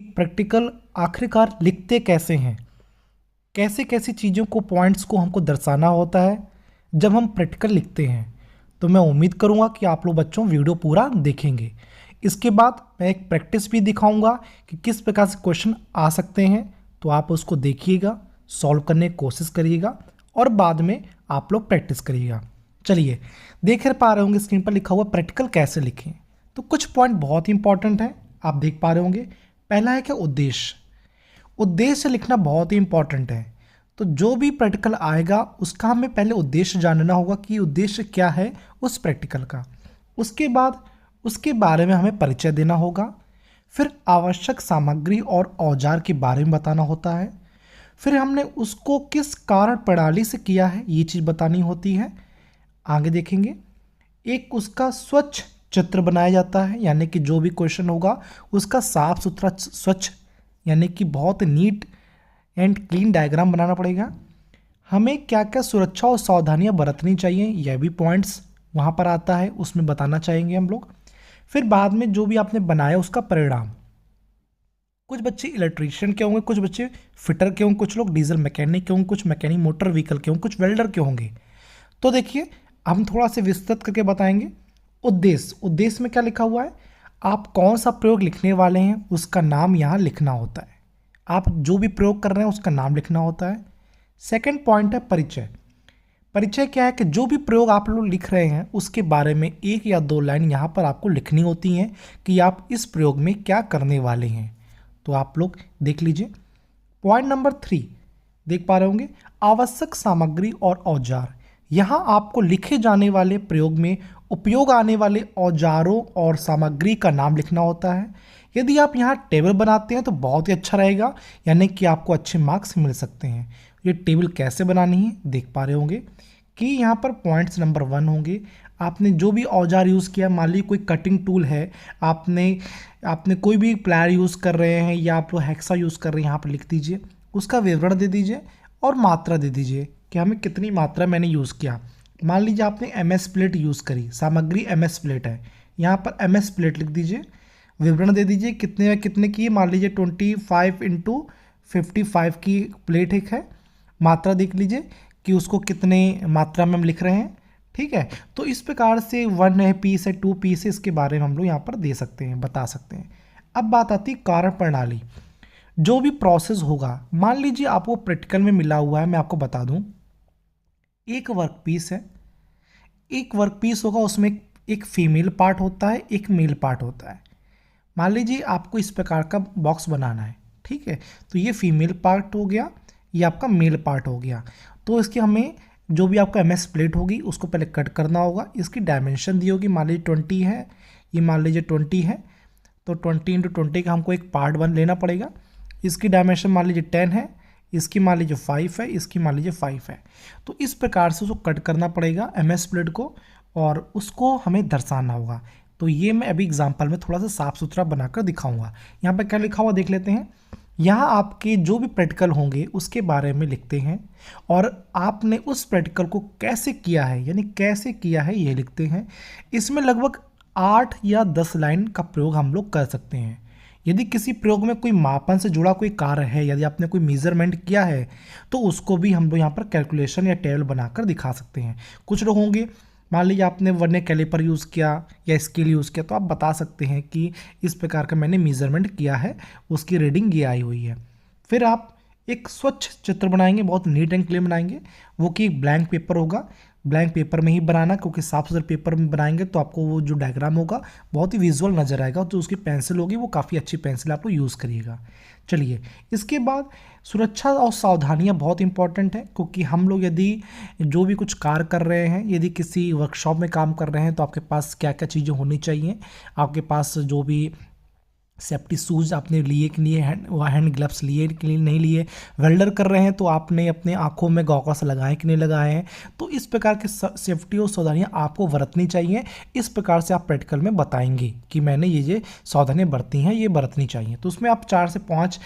Practical आखिरकार लिखते कैसे हैं, कैसे कैसी चीज़ों को पॉइंट्स को हमको दर्शाना होता है जब हम प्रैक्टिकल लिखते हैं। तो मैं उम्मीद करूँगा कि आप लोग बच्चों वीडियो पूरा देखेंगे। इसके बाद मैं एक प्रैक्टिस भी दिखाऊंगा कि किस प्रकार से क्वेश्चन आ सकते हैं, तो आप उसको देखिएगा, सॉल्व करने की कोशिश करिएगा और बाद में आप लोग प्रैक्टिस करिएगा। चलिए, देख पा रहे होंगे स्क्रीन पर लिखा हुआ प्रैक्टिकल कैसे लिखें। तो कुछ पॉइंट बहुत ही इंपॉर्टेंट हैं, आप देख पा रहे होंगे। पहला है क्या, उद्देश्य। उद्देश्य लिखना बहुत ही इंपॉर्टेंट है। तो जो भी प्रैक्टिकल आएगा उसका हमें पहले उद्देश्य जानना होगा कि उद्देश्य क्या है उस प्रैक्टिकल का। उसके बाद उसके बारे में हमें परिचय देना होगा। फिर आवश्यक सामग्री और औजार के बारे में बताना होता है। फिर हमने उसको किस कारण प्रणाली से किया है ये चीज़ बतानी होती है। आगे देखेंगे, एक उसका स्वच्छ चित्र बनाया जाता है, यानी कि जो भी क्वेश्चन होगा उसका साफ सुथरा स्वच्छ यानी कि बहुत नीट एंड क्लीन डायग्राम बनाना पड़ेगा। हमें क्या क्या सुरक्षा और सावधानियां बरतनी चाहिए, यह भी पॉइंट्स वहाँ पर आता है, उसमें बताना चाहेंगे हम लोग। फिर बाद में जो भी आपने बनाया उसका परिणाम। कुछ बच्चे इलेक्ट्रीशियन के होंगे, कुछ बच्चे फिटर के होंगे, कुछ लोग डीजल मैकेनिक के होंगे, कुछ मैकेनिक मोटर व्हीकल के होंगे, कुछ वेल्डर के होंगे। तो देखिए, हम थोड़ा सा विस्तृत करके बताएंगे। उद्देश्य में क्या लिखा हुआ है, आप कौन सा प्रयोग लिखने वाले हैं उसका नाम यहाँ लिखना होता है। आप जो भी प्रयोग कर रहे हैं उसका नाम लिखना होता है। सेकंड पॉइंट है परिचय। परिचय क्या है कि जो भी प्रयोग आप लोग लिख रहे हैं उसके बारे में 1 या 2 लाइन यहाँ पर आपको लिखनी होती हैं कि आप इस प्रयोग में क्या करने वाले हैं। तो आप लोग देख लीजिए। पॉइंट नंबर 3 देख पा रहे होंगे, आवश्यक सामग्री और औजार। यहाँ आपको लिखे जाने वाले प्रयोग में उपयोग आने वाले औजारों और सामग्री का नाम लिखना होता है। यदि आप यहाँ टेबल बनाते हैं तो बहुत ही अच्छा रहेगा, यानी कि आपको अच्छे मार्क्स मिल सकते हैं। ये टेबल कैसे बनानी है देख पा रहे होंगे कि यहाँ पर पॉइंट्स नंबर 1 होंगे, आपने जो भी औजार यूज़ किया, मान लीजिए कोई कटिंग टूल है, आपने कोई भी प्लायर यूज़ कर रहे हैं या आप लोग हेक्सा यूज़ कर रहे हैं, यहाँ पर लिख दीजिए, उसका विवरण दे दीजिए और मात्रा दे दीजिए कि हमें कितनी मात्रा मैंने यूज़ किया। मान लीजिए आपने MS प्लेट यूज़ करी, सामग्री MS प्लेट है, यहाँ पर MS प्लेट लिख दीजिए, विवरण दे दीजिए कितने की, मान लीजिए 25 × 55 की प्लेट एक है। मात्रा देख लीजिए कि उसको कितने मात्रा में हम लिख रहे हैं, ठीक है। तो इस प्रकार से 1 है, पीस है, 2 पीस है, इसके बारे में हम लोग यहाँ पर दे सकते हैं, बता सकते हैं। अब बात आती है कारण प्रणाली। जो भी प्रोसेस होगा, मान लीजिए आपको प्रैक्टिकल में मिला हुआ है, मैं आपको बता दूं, एक वर्कपीस है, एक वर्कपीस होगा, उसमें एक फीमेल पार्ट होता है, एक मेल पार्ट होता है। मान लीजिए आपको इस प्रकार का बॉक्स बनाना है, ठीक है। तो ये फीमेल पार्ट हो गया, ये आपका मेल पार्ट हो गया। तो इसके हमें जो भी आपका MS प्लेट होगी उसको पहले कट करना होगा। इसकी डायमेंशन दी होगी, मान लीजिए 20 है, ये मान लीजिए 20 है, तो 20 × 20 का हमको एक पार्ट 1 लेना पड़ेगा। इसकी डायमेंशन मान लीजिए 10 है, इसकी मान लीजिए 5 है, इसकी मान लीजिए 5 है। तो इस प्रकार से उसको कट करना पड़ेगा MS प्लेट को और उसको हमें दर्शाना होगा। तो ये मैं अभी एग्जाम्पल में थोड़ा सा साफ सुथरा बनाकर दिखाऊंगा। यहाँ पर क्या लिखा हुआ देख लेते हैं। यहाँ आपके जो भी प्रैक्टिकल होंगे उसके बारे में लिखते हैं और आपने उस प्रैक्टिकल को कैसे किया है, यानी कैसे किया है ये लिखते हैं। इसमें लगभग 8 या 10 लाइन का प्रयोग हम लोग कर सकते हैं। यदि किसी प्रयोग में कोई मापन से जुड़ा कोई कार्य है, यदि आपने कोई मेजरमेंट किया है तो उसको भी हम लोग यहाँ पर कैलकुलेशन या टेबल बनाकर दिखा सकते हैं। कुछ लोग होंगे, मान लीजिए आपने वर्नियर कैलिपर यूज़ किया या स्केल यूज़ किया, तो आप बता सकते हैं कि इस प्रकार का मैंने मेजरमेंट किया है, उसकी रीडिंग ये आई हुई है। फिर आप एक स्वच्छ चित्र बनाएंगे, बहुत नीट एंड क्लीन बनाएंगे, वो कि एक ब्लैंक पेपर होगा, ब्लैंक पेपर में ही बनाना, क्योंकि साफ सुथरे पेपर में बनाएंगे तो आपको वो जो डायग्राम होगा बहुत ही विजुअल नजर आएगा। तो उसकी पेंसिल होगी वो काफ़ी अच्छी पेंसिल आप लोग यूज़ करिएगा। चलिए, इसके बाद सुरक्षा और सावधानियां बहुत इंपॉर्टेंट है, क्योंकि हम लोग यदि जो भी कुछ कार्य कर रहे हैं, यदि किसी वर्कशॉप में काम कर रहे हैं तो आपके पास क्या क्या चीज़ें होनी चाहिए। आपके पास जो भी सेफ्टी शूज़ आपने लिए कि नहीं, हैंड ग्लव्स लिए कि नहीं लिए, वेल्डर कर रहे हैं तो आपने अपने आँखों में गॉगल्स लगाए कि नहीं लगाए हैं। तो इस प्रकार के सेफ्टी और सावधानियाँ आपको बरतनी चाहिए। इस प्रकार से आप प्रैक्टिकल में बताएंगे कि मैंने ये सावधानियाँ बरती हैं, ये बरतनी चाहिए। तो उसमें आप 4 से 5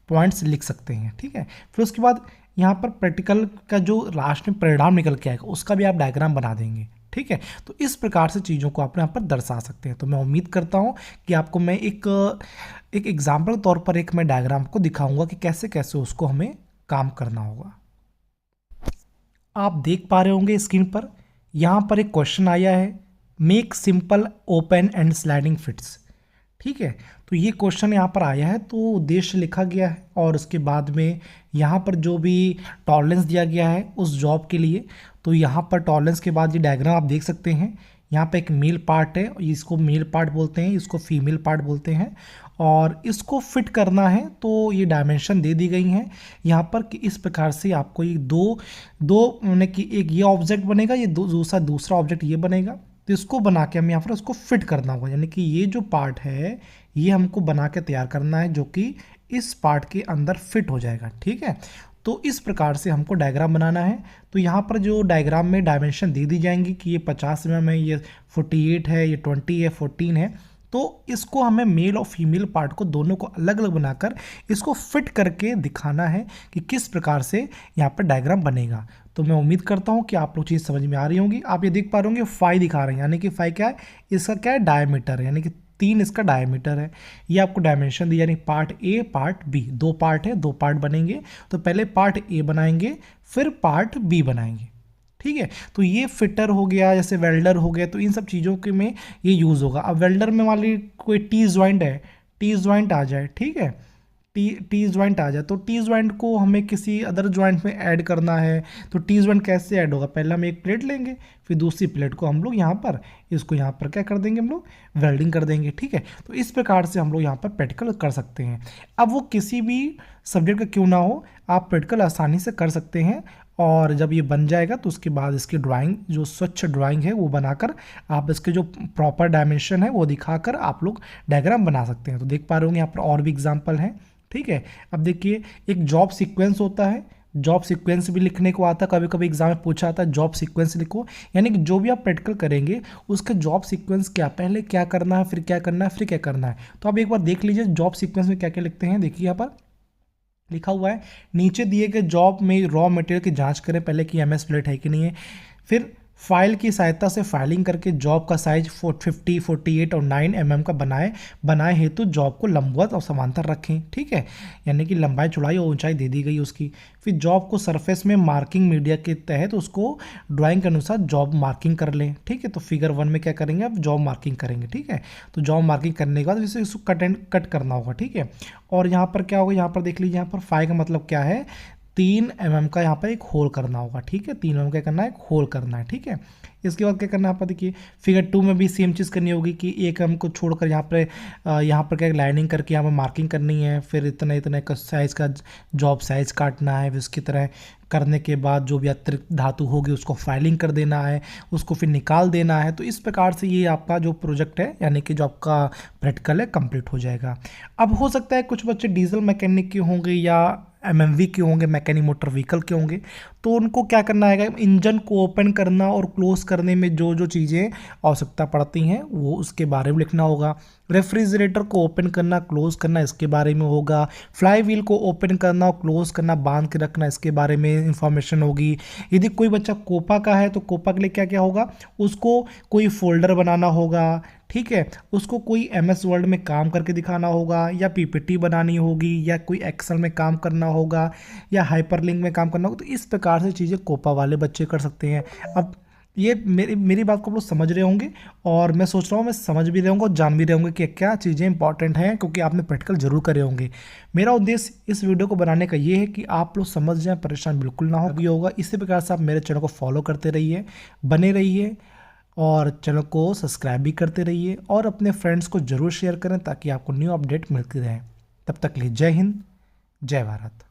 पॉइंट्स लिख सकते हैं, ठीक है। फिर उसके बाद यहाँ पर प्रैक्टिकल का जो लास्ट में परिणाम निकल के आएगा उसका भी आप डायग्राम बना देंगे, ठीक है। तो इस प्रकार से चीज़ों को आप यहाँ पर दर्शा सकते हैं। तो मैं उम्मीद करता हूँ कि आपको मैं एक एग्जाम्पल के तौर पर एक मैं डायग्राम को दिखाऊंगा कि कैसे कैसे उसको हमें काम करना होगा। आप देख पा रहे होंगे स्क्रीन पर, यहाँ पर एक क्वेश्चन आया है, make simple open and sliding fits. ठीक है, तो ये क्वेश्चन यहाँ पर आया है, तो उद्देश्य लिखा गया है और उसके बाद में यहाँ पर जो भी टॉलरेंस दिया गया है उस जॉब के लिए, तो यहाँ पर टॉलरेंस के बाद ये डायग्राम आप देख सकते हैं। यहाँ पे एक मेल पार्ट है, इसको मेल पार्ट बोलते हैं, इसको फीमेल पार्ट बोलते हैं, और इसको फिट करना है तो ये डायमेंशन दे दी गई हैं यहाँ पर कि इस प्रकार से आपको ये दो मैंने कि एक ये ऑब्जेक्ट बनेगा, ये दूसरा ऑब्जेक्ट ये बनेगा, तो इसको बना के हमें यहाँ पर उसको फिट करना होगा, यानी कि ये जो पार्ट है ये हमको बना के तैयार करना है जो कि इस पार्ट के अंदर फिट हो जाएगा। ठीक है, तो इस प्रकार से हमको डायग्राम बनाना है। तो यहाँ पर जो डायग्राम में डायमेंशन दे दी जाएंगी कि ये 50 mm है, ये 48 है, ये 20 है, 14 है, तो इसको हमें मेल और फीमेल पार्ट को दोनों को अलग अलग बनाकर इसको फिट करके दिखाना है कि किस प्रकार से यहाँ पर डायग्राम बनेगा। तो मैं उम्मीद करता हूँ कि आप लोग चीज़ समझ में आ रही होंगी। आप ये देख पा रहे होंगे फाई दिखा रहे हैं, यानी कि फाई क्या है, इसका क्या है, डायमीटर है, यानी कि 3 इसका डायमीटर है। ये आपको डायमेंशन दी, यानी part A part B, 2 part है, 2 पार्ट बनेंगे। तो पहले पार्ट ए बनाएंगे फिर पार्ट बी बनाएंगे। ठीक है, तो ये फिटर हो गया, जैसे वेल्डर हो गया, तो इन सब चीज़ों के में ये यूज़ होगा। अब वेल्डर में वाली कोई टी ज्वाइंट है, टी ज्वाइंट आ जाए, ठीक है, टी ज्वाइंट आ जाए, तो टी ज्वाइंट को हमें किसी अदर ज्वाइंट में ऐड करना है, तो टी ज्वाइंट कैसे ऐड होगा, पहले हम एक प्लेट लेंगे, फिर दूसरी प्लेट को हम लोग यहाँ पर इसको यहाँ पर क्या कर देंगे, हम लोग वेल्डिंग कर देंगे। ठीक है, तो इस प्रकार से हम लोग यहाँ पर प्रैक्टिकल कर सकते हैं। अब वो किसी भी सब्जेक्ट का क्यों ना हो, आप प्रैक्टिकल आसानी से कर सकते हैं। और जब ये बन जाएगा तो उसके बाद इसकी ड्राइंग, जो स्वच्छ ड्राइंग है वो बनाकर आप इसके जो प्रॉपर डायमेंशन है वो दिखाकर आप लोग डायग्राम बना सकते हैं। तो देख पा रहे होंगे यहाँ पर और भी एग्जाम्पल हैं। ठीक है, अब देखिए एक जॉब सीक्वेंस होता है, जॉब सीक्वेंस भी लिखने को आता है, कभी कभी एग्जाम में पूछा आता है जॉब सीक्वेंस लिखो, यानी कि जो भी आप प्रैक्टिकल करेंगे उसका जॉब सीक्वेंस क्या, पहले क्या करना है, फिर क्या करना है, फिर क्या करना है। तो आप एक बार देख लीजिए जॉब सीक्वेंस में क्या क्या लिखते हैं। देखिए यहाँ पर लिखा हुआ है, नीचे दिए गए जॉब में रॉ मटेरियल की जांच करें पहले कि एमएस प्लेट है कि नहीं है, फिर फाइल की सहायता से फाइलिंग करके जॉब का साइज 50, 48 और 9 mm का बनाए हेतु जॉब को लंबवत और समांतर रखें। ठीक है, यानी कि लंबाई चौड़ाई और ऊंचाई दे दी गई उसकी। फिर जॉब को सरफेस में मार्किंग मीडिया के तहत उसको ड्राइंग के अनुसार जॉब मार्किंग कर लें। ठीक है, तो फिगर 1 में क्या करेंगे, अब जॉब मार्किंग करेंगे। ठीक है, तो जॉब मार्किंग करने के बाद इसे इसको कट करना होगा। ठीक है, और यहाँ पर क्या होगा, यहाँ पर देख लीजिए, यहाँ पर फाई का मतलब क्या है, 3 mm का यहाँ पर एक होल करना होगा। ठीक है, 3 mm क्या करना है, एक होल करना है। ठीक है, इसके बाद क्या करना है, आप देखिए फिगर 2 में भी सेम चीज़ करनी होगी कि 1 mm को छोड़कर यहाँ पर क्या लाइनिंग करके यहाँ पर मार्किंग करनी है, फिर इतने इतने का साइज़ का जॉब साइज काटना है, फिर उसकी तरह करने के बाद जो भी अतिरिक्त धातु होगी उसको फाइलिंग कर देना है, उसको फिर निकाल देना है। तो इस प्रकार से ये आपका जो प्रोजेक्ट है, यानी कि जो आपका प्रैक्टिकल है, कंप्लीट हो जाएगा। अब हो सकता है कुछ बच्चे डीजल मैकेनिक के होंगे या एमएमवी के होंगे, मैकेनिक मोटर व्हीकल के होंगे, तो उनको क्या करना है, इंजन को ओपन करना और क्लोज करने में जो जो चीज़ें आवश्यकता पड़ती हैं वो उसके बारे में लिखना होगा। रेफ्रिजरेटर को ओपन करना क्लोज करना इसके बारे में होगा। फ्लाई व्हील को ओपन करना और क्लोज करना, बांध के रखना, इसके बारे में इंफॉर्मेशन होगी। यदि कोई बच्चा कोपा का है तो कोपा के लिए क्या क्या होगा, उसको कोई फोल्डर बनाना होगा। ठीक है, उसको कोई एमएस वर्ड में काम करके दिखाना होगा, या पीपीटी बनानी होगी, या कोई एक्सेल में काम करना होगा, या हाइपरलिंक में काम करना होगा। तो इस प्रकार से चीज़ें कोपा वाले बच्चे कर सकते हैं। अब ये मेरी बात को आप लोग समझ रहे होंगे, और मैं सोच रहा हूँ मैं समझ भी रहे होंगे और जान भी रहे होंगे कि क्या चीज़ें इंपॉर्टेंट हैं, क्योंकि आपने प्रैक्टिकल जरूर करे होंगे। मेरा उद्देश्य इस वीडियो को बनाने का ये है कि आप लोग समझ जाएं, परेशान बिल्कुल ना हो भी होगा। इसी प्रकार से आप मेरे चैनल को फॉलो करते रहिए, बने रहिए, और चैनल को सब्सक्राइब भी करते रहिए, और अपने फ्रेंड्स को ज़रूर शेयर करें ताकि आपको न्यू अपडेट मिलती रहे। तब तक के लिए जय हिंद, जय भारत।